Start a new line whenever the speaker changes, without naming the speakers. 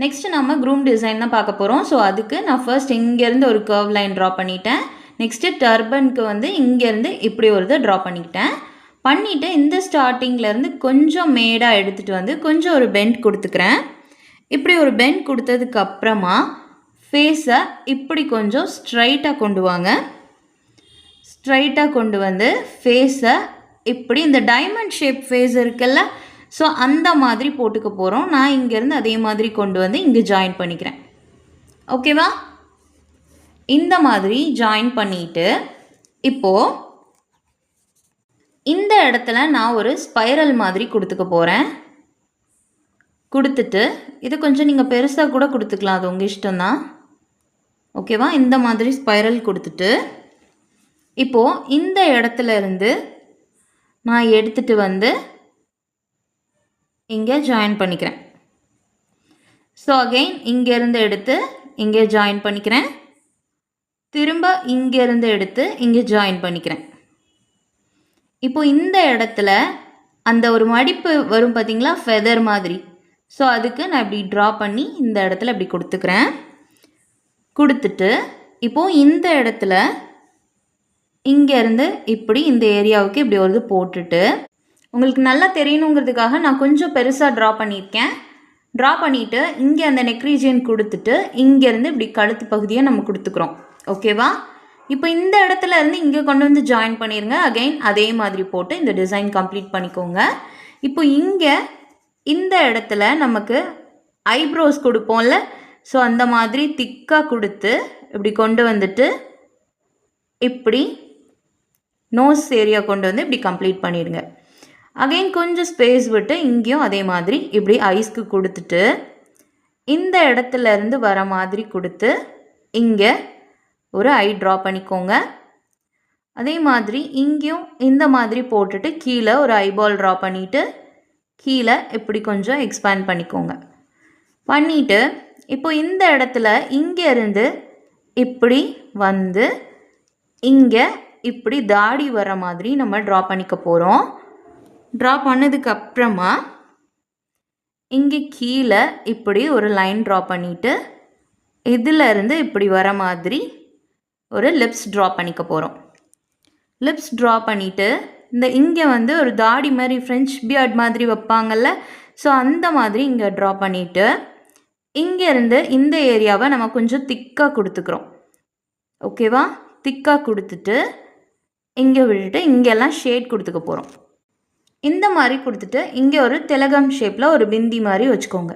Next நம்ம groom design தான் பார்க்க போகிறோம். ஸோ அதுக்கு நான் ஃபர்ஸ்ட் இங்கேருந்து ஒரு கர்வ் லைன் ட்ரா பண்ணிட்டேன். நெக்ஸ்ட்டு டர்பனுக்கு வந்து இங்கேருந்து இப்படி ஒரு இதை ட்ரா பண்ணிக்கிட்டேன். பண்ணிவிட்டு இந்த ஸ்டார்டிங்லேருந்து கொஞ்சம் மேடாக எடுத்துகிட்டு வந்து கொஞ்சம் ஒரு பெண்ட் கொடுத்துக்கிறேன். இப்படி ஒரு பெண்ட் கொடுத்ததுக்கு அப்புறமா ஃபேஸை இப்படி கொஞ்சம் ஸ்ட்ரைட்டாக கொண்டு வாங்க. ஸ்ட்ரைட்டாக கொண்டு வந்து ஃபேஸை இப்படி இந்த டைமண்ட் ஷேப் ஃபேஸ் இருக்குல்ல, ஸோ அந்த மாதிரி போட்டுக்க போகிறோம். நான் இங்கேருந்து அதே மாதிரி கொண்டு வந்து இங்கே ஜாயின் பண்ணிக்கிறேன். ஓகேவா? இந்த மாதிரி ஜாயின் பண்ணிவிட்டு இப்போது இந்த இடத்துல நான் ஒரு ஸ்பைரல் மாதிரி கொடுத்துக்க போகிறேன். கொடுத்துட்டு இது கொஞ்சம் நீங்கள் பெருசாக கூட கொடுத்துக்கலாம், அது உங்கள் இஷ்டம்தான். ஓகேவா? இந்த மாதிரி ஸ்பைரல் கொடுத்துட்டு இப்போது இந்த இடத்துல இருந்து நான் எடுத்துகிட்டு வந்து இங்கே ஜாயின் பண்ணிக்கிறேன். ஸோ அகெயின் இங்கேருந்து எடுத்து இங்கே ஜாயின் பண்ணிக்கிறேன். திரும்ப இங்கேருந்து எடுத்து இங்கே ஜாயின் பண்ணிக்கிறேன். இப்போ இந்த இடத்துல அந்த ஒரு மடிப்பு வரும் பார்த்திங்களா, ஃபெதர் மாதிரி. ஸோ அதுக்கு நான் இப்படி ட்ரா பண்ணி இந்த இடத்துல இப்படி கொடுத்துக்கிறேன். கொடுத்துட்டு இப்போது இந்த இடத்துல இங்கேருந்து இப்படி இந்த ஏரியாவுக்கு இப்படி ஒரு போட்டுட்டு உங்களுக்கு நல்லா தெரியணுங்கிறதுக்காக நான் கொஞ்சம் பெருசாக ட்ரா பண்ணியிருக்கேன். ட்ரா பண்ணிவிட்டு இங்கே அந்த நெக் ரீஜியன் கொடுத்துட்டு இங்கேருந்து இப்படி கழுத்து பகுதியை நம்ம கொடுத்துக்கிறோம். ஓகேவா? இப்போ இந்த இடத்துல இருந்து இங்கே கொண்டு வந்து ஜாயின் பண்ணிடுங்க. அகெயின் அதே மாதிரி போட்டு இந்த டிசைன் கம்ப்ளீட் பண்ணிக்கோங்க. இப்போ இங்கே இந்த இடத்துல நமக்கு ஐப்ரோஸ் கொடுப்போம்ல, ஸோ அந்த மாதிரி திக்காக கொடுத்து இப்படி கொண்டு வந்துட்டு இப்படி நோஸ் ஏரியா கொண்டு வந்து இப்படி கம்ப்ளீட் பண்ணிடுங்க. அகெயின் கொஞ்சம் ஸ்பேஸ் விட்டு இங்கேயும் அதே மாதிரி இப்படி ஐஸ்க்கு கொடுத்துட்டு இந்த இடத்துல இருந்து வர மாதிரி கொடுத்து இங்கே ஒரு ஐ ட்ரா பண்ணிக்கோங்க. அதே மாதிரி இங்கேயும் இந்த மாதிரி போட்டுட்டு கீழே ஒரு ஐபால் ட்ரா பண்ணிவிட்டு கீழே இப்படி கொஞ்சம் எக்ஸ்பேண்ட் பண்ணிக்கோங்க. பண்ணிவிட்டு இப்போ இந்த இடத்துல இங்கேருந்து இப்படி வந்து இங்கே இப்படி தாடி வர மாதிரி நம்ம ட்ரா பண்ணிக்க போகிறோம். ட்ரா பண்ணதுக்கு அப்புறமா இங்கே கீழே இப்படி ஒரு லைன் ட்ரா பண்ணிவிட்டு இதிலேருந்து இப்படி வர மாதிரி ஒரு லிப்ஸ் ட்ரா பண்ணிக்க போகிறோம். லிப்ஸ் ட்ரா பண்ணிவிட்டு இந்த இங்கே வந்து ஒரு தாடி மாதிரி ஃப்ரெஞ்ச் பியர்ட் மாதிரி வைப்பாங்கள்ல, ஸோ அந்த மாதிரி இங்கே ட்ரா பண்ணிவிட்டு இங்கேருந்து இந்த ஏரியாவை நம்ம கொஞ்சம் திக்காக கொடுத்துக்கிறோம். ஓகேவா? திக்காக கொடுத்துட்டு இங்கே விட்டுட்டு இங்கெல்லாம் ஷேட் கொடுத்துக்க போகிறோம். இந்த மாதிரி கொடுத்துட்டு இங்கே ஒரு திலகம் ஷேப்பில் ஒரு பிந்தி மாதிரி வச்சுக்கோங்க.